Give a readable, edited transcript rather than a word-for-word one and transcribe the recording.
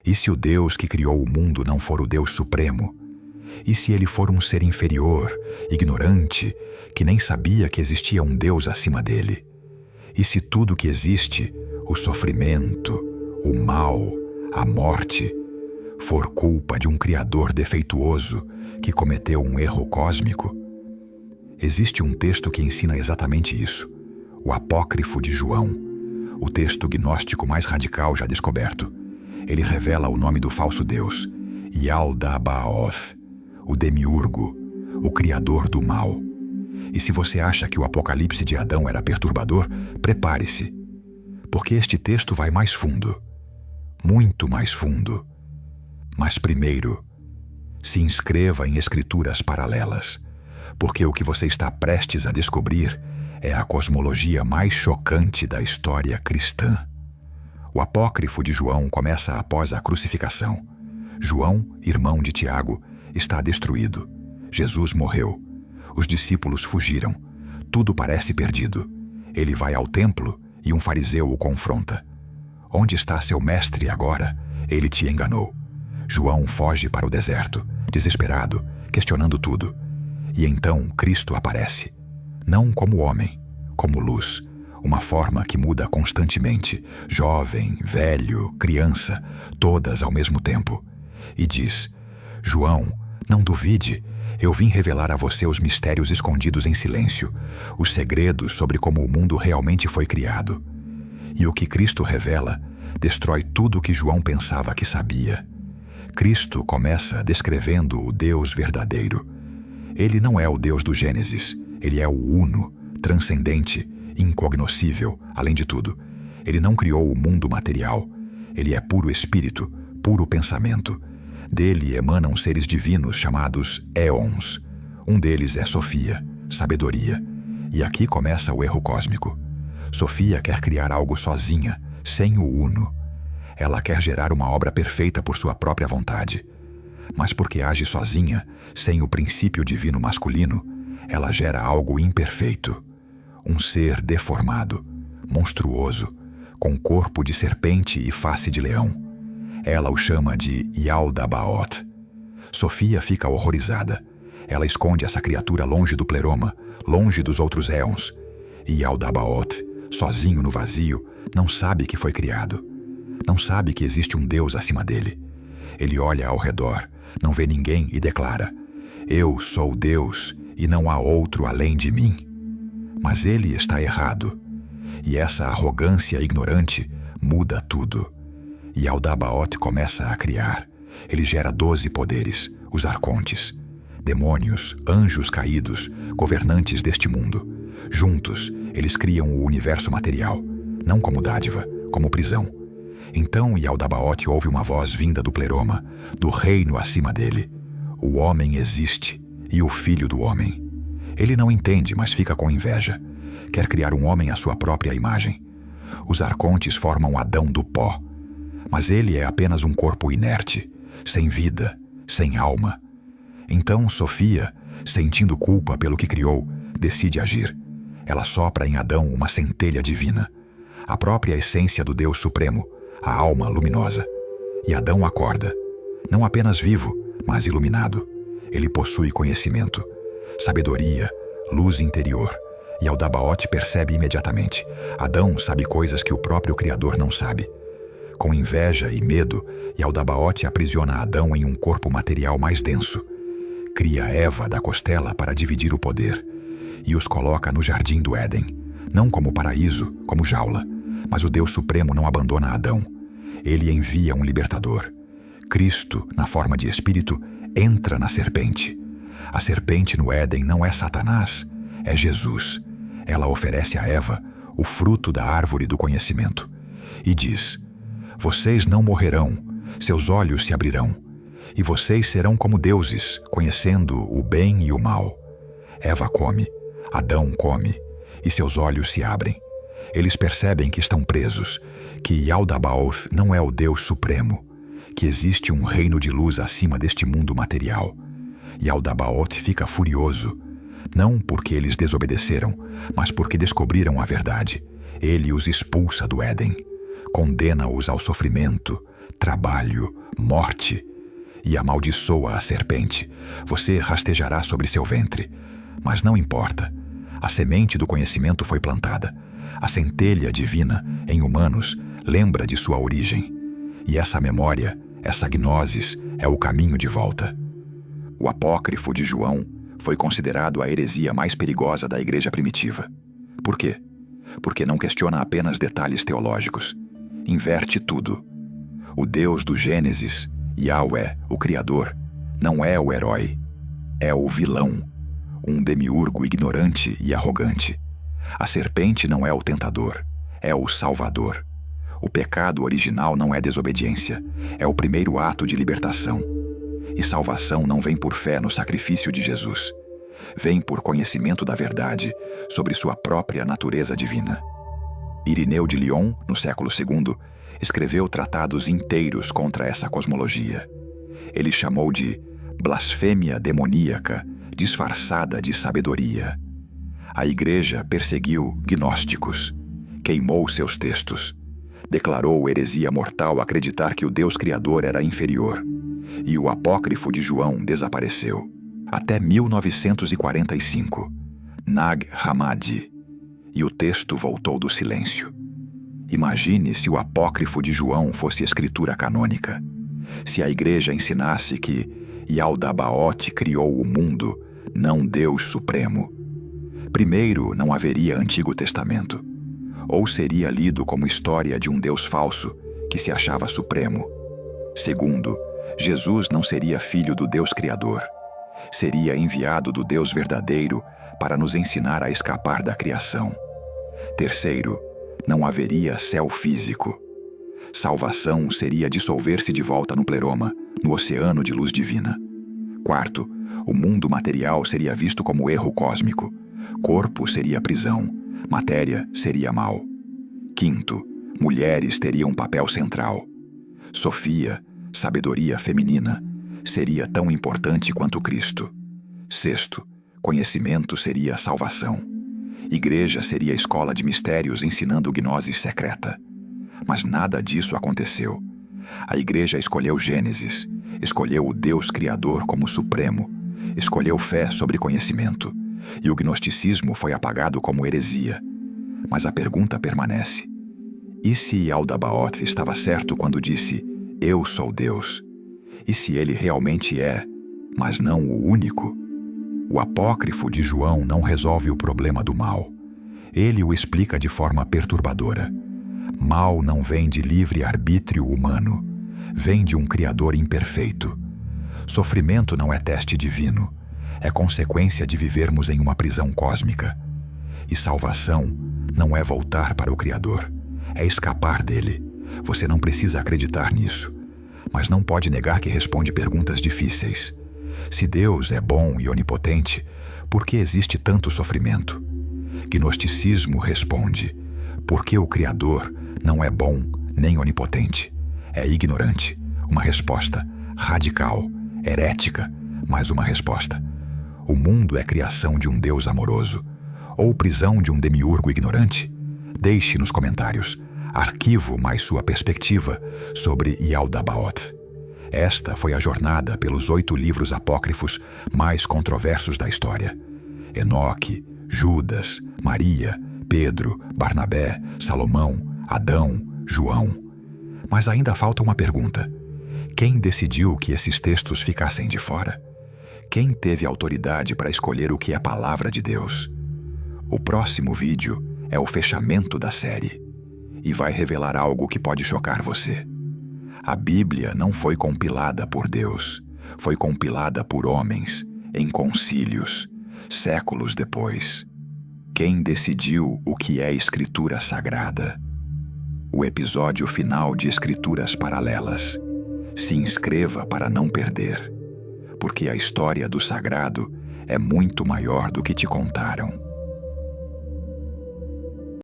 E se o Deus que criou o mundo não for o Deus supremo? E se ele for um ser inferior, ignorante, que nem sabia que existia um Deus acima dele? E se tudo que existe, o sofrimento, o mal, a morte, for culpa de um Criador defeituoso que cometeu um erro cósmico? Existe um texto que ensina exatamente isso, o Apócrifo de João, o texto gnóstico mais radical já descoberto. Ele revela o nome do falso Deus, Yaldabaoth, o demiurgo, o criador do mal. E se você acha que o Apocalipse de Adão era perturbador, prepare-se, porque este texto vai mais fundo, muito mais fundo. Mas primeiro, se inscreva em escrituras paralelas, porque o que você está prestes a descobrir é a cosmologia mais chocante da história cristã. O Apócrifo de João começa após a crucificação. João, irmão de Tiago, está destruído. Jesus morreu. Os discípulos fugiram. Tudo parece perdido. Ele vai ao templo e um fariseu o confronta. Onde está seu mestre agora? Ele te enganou. João foge para o deserto, desesperado, questionando tudo. E então Cristo aparece. Não como homem, como luz. Uma forma que muda constantemente, jovem, velho, criança, todas ao mesmo tempo. E diz: João, não duvide, eu vim revelar a você os mistérios escondidos em silêncio, os segredos sobre como o mundo realmente foi criado. E o que Cristo revela destrói tudo o que João pensava que sabia. Cristo começa descrevendo o Deus verdadeiro. Ele não é o Deus do Gênesis, ele é o uno, transcendente, incognoscível, além de tudo. Ele não criou o mundo material. Ele é puro espírito, puro pensamento. Dele emanam seres divinos chamados éons. Um deles é Sofia, sabedoria. E aqui começa o erro cósmico. Sofia quer criar algo sozinha, sem o uno. Ela quer gerar uma obra perfeita por sua própria vontade. Mas porque age sozinha, sem o princípio divino masculino, ela gera algo imperfeito. Um ser deformado, monstruoso, com corpo de serpente e face de leão. Ela o chama de Yaldabaoth. Sofia fica horrorizada. Ela esconde essa criatura longe do pleroma, longe dos outros éons. E Yaldabaoth, sozinho no vazio, não sabe que foi criado. Não sabe que existe um Deus acima dele. Ele olha ao redor, não vê ninguém e declara: Eu sou Deus e não há outro além de mim. Mas ele está errado. E essa arrogância ignorante muda tudo. E Yaldabaoth começa a criar. Ele gera 12 poderes, os arcontes. Demônios, anjos caídos, governantes deste mundo. Juntos, eles criam o universo material, não como dádiva, como prisão. Então Yaldabaoth ouve uma voz vinda do pleroma, do reino acima dele. O homem existe, e o filho do homem. Ele não entende, mas fica com inveja. Quer criar um homem à sua própria imagem. Os arcontes formam Adão do pó. Mas ele é apenas um corpo inerte, sem vida, sem alma. Então Sofia, sentindo culpa pelo que criou, decide agir. Ela sopra em Adão uma centelha divina, a própria essência do Deus Supremo, a alma luminosa. E Adão acorda, não apenas vivo, mas iluminado. Ele possui conhecimento, sabedoria, luz interior. E Yaldabaoth percebe imediatamente. Adão sabe coisas que o próprio Criador não sabe. Com inveja e medo, Yaldabaoth aprisiona Adão em um corpo material mais denso. Cria Eva da costela para dividir o poder. E os coloca no jardim do Éden, não como paraíso, como jaula. Mas o Deus Supremo não abandona Adão. Ele envia um libertador. Cristo, na forma de espírito, entra na serpente. A serpente no Éden não é Satanás, é Jesus. Ela oferece a Eva o fruto da árvore do conhecimento. E diz: Vocês não morrerão, seus olhos se abrirão, e vocês serão como deuses, conhecendo o bem e o mal. Eva come, Adão come, e seus olhos se abrem. Eles percebem que estão presos, que Yaldabaoth não é o Deus Supremo, que existe um reino de luz acima deste mundo material. Yaldabaoth fica furioso, não porque eles desobedeceram, mas porque descobriram a verdade. Ele os expulsa do Éden, condena-os ao sofrimento, trabalho, morte, e amaldiçoa a serpente. Você rastejará sobre seu ventre. Mas não importa. A semente do conhecimento foi plantada. A centelha divina, em humanos, lembra de sua origem. E essa memória, essa gnosis, é o caminho de volta. O apócrifo de João foi considerado a heresia mais perigosa da igreja primitiva. Por quê? Porque não questiona apenas detalhes teológicos. Inverte tudo. O Deus do Gênesis, Yahweh, o Criador, não é o herói, é o vilão, um demiurgo ignorante e arrogante. A serpente não é o tentador, é o salvador. O pecado original não é desobediência, é o primeiro ato de libertação. E salvação não vem por fé no sacrifício de Jesus. Vem por conhecimento da verdade sobre sua própria natureza divina. Irineu de Lyon, no século II, escreveu tratados inteiros contra essa cosmologia. Ele chamou de blasfêmia demoníaca, disfarçada de sabedoria. A igreja perseguiu gnósticos, queimou seus textos, declarou heresia mortal acreditar que o Deus Criador era inferior, e o apócrifo de João desapareceu. Até 1945, Nag Hammadi, e o texto voltou do silêncio. Imagine se o apócrifo de João fosse escritura canônica. Se a igreja ensinasse que Yaldabaoth criou o mundo, não Deus Supremo. Primeiro, não haveria Antigo Testamento. Ou seria lido como história de um Deus falso que se achava supremo. Segundo, Jesus não seria filho do Deus Criador. Seria enviado do Deus verdadeiro para nos ensinar a escapar da criação. Terceiro, não haveria céu físico. Salvação seria dissolver-se de volta no pleroma, no oceano de luz divina. Quarto, o mundo material seria visto como erro cósmico. Corpo seria prisão, matéria seria mal. Quinto, mulheres teriam um papel central. Sofia, sabedoria feminina, seria tão importante quanto Cristo. Sexto, conhecimento seria salvação. Igreja seria escola de mistérios ensinando gnose secreta. Mas nada disso aconteceu. A igreja escolheu Gênesis, escolheu o Deus Criador como supremo, escolheu fé sobre conhecimento, e o gnosticismo foi apagado como heresia. Mas a pergunta permanece. E se Yaldabaoth estava certo quando disse, eu sou Deus? E se ele realmente é, mas não o único? O apócrifo de João não resolve o problema do mal. Ele o explica de forma perturbadora. Mal não vem de livre arbítrio humano, vem de um Criador imperfeito. Sofrimento não é teste divino, é consequência de vivermos em uma prisão cósmica. E salvação não é voltar para o Criador, é escapar dele. Você não precisa acreditar nisso, mas não pode negar que responde perguntas difíceis. Se Deus é bom e onipotente, por que existe tanto sofrimento? Gnosticismo responde, porque o Criador não é bom nem onipotente. É ignorante. Uma resposta radical, herética, mas uma resposta. O mundo é criação de um Deus amoroso ou prisão de um demiurgo ignorante? Deixe nos comentários. Arquivo mais sua perspectiva sobre Yaldabaoth. Esta foi a jornada pelos 8 livros apócrifos mais controversos da história. Enoque, Judas, Maria, Pedro, Barnabé, Salomão, Adão, João. Mas ainda falta uma pergunta. Quem decidiu que esses textos ficassem de fora? Quem teve autoridade para escolher o que é palavra de Deus? O próximo vídeo é o fechamento da série e vai revelar algo que pode chocar você. A Bíblia não foi compilada por Deus, foi compilada por homens, em concílios, séculos depois. Quem decidiu o que é Escritura Sagrada? O episódio final de Escrituras Paralelas. Se inscreva para não perder, porque a história do sagrado é muito maior do que te contaram.